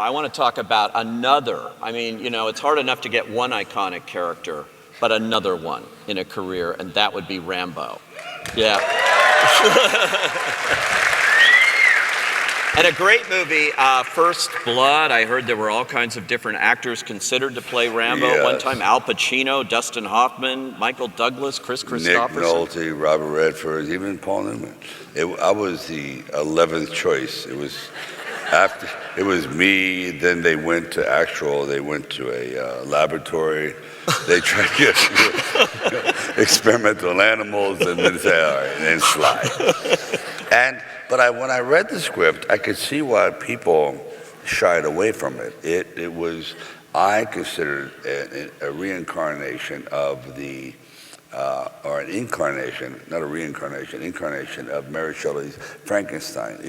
I want to talk about another. I mean, you know, it's hard enough to get one iconic character, but another one in a career, and that would be Rambo. Yeah. And a great movie, First Blood. I heard there were all kinds of different actors considered to play Rambo at one time. Al Pacino, Dustin Hoffman, Michael Douglas, Chris Christopherson. Nick Nolte, Robert Redford, even Paul Newman. I was the 11th choice. It was me, then they went to a laboratory. They tried to get experimental animals and then say, all right, and then slide. But when I read the script, I could see why people shied away from it. I considered it a reincarnation of or an incarnation, not a reincarnation, incarnation of Mary Shelley's Frankenstein.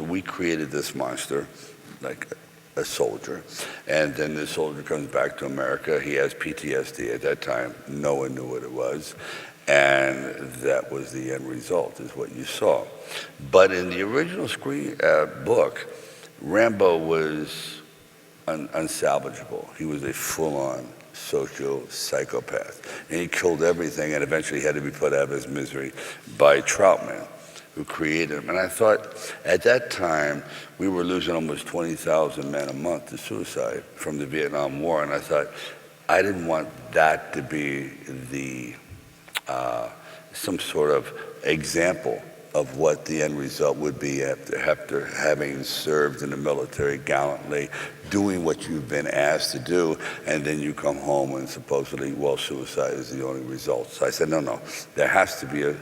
We created this monster, like a soldier, and then the soldier comes back to America. He has PTSD. At that time, no one knew what it was, and that was the end result, is what you saw. But in the original book, Rambo was unsalvageable. He was a full-on socio-psychopath, and he killed everything, and eventually had to be put out of his misery by Troutman, who created him. And I thought, at that time, we were losing almost 20,000 men a month to suicide from the Vietnam War, and I thought, I didn't want that to be some sort of example of what the end result would be after having served in the military gallantly, doing what you've been asked to do, and then you come home and supposedly, suicide is the only result. So I said, no, there has to be a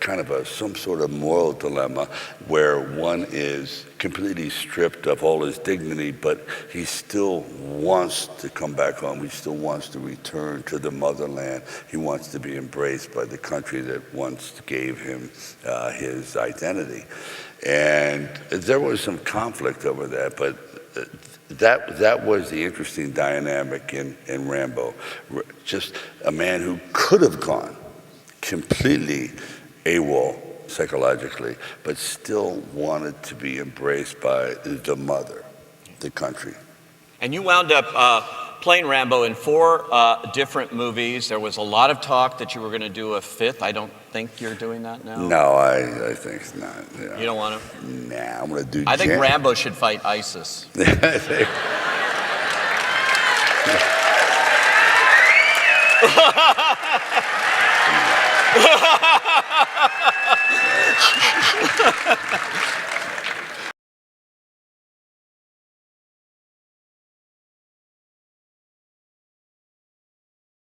kind of some sort of moral dilemma where one is completely stripped of all his dignity, but he still wants to come back home. He still wants to return to the motherland. He wants to be embraced by the country that once gave him his identity. And there was some conflict over that, but that was the interesting dynamic in Rambo. Just a man who could have gone completely AWOL psychologically, but still wanted to be embraced by the mother, the country. And you wound up playing Rambo in 4 different movies. There was a lot of talk that you were going to do a 5th. I don't think you're doing that now. No, I think it's not. Yeah. You don't want to? Nah, I'm going to do I think Rambo should fight ISIS.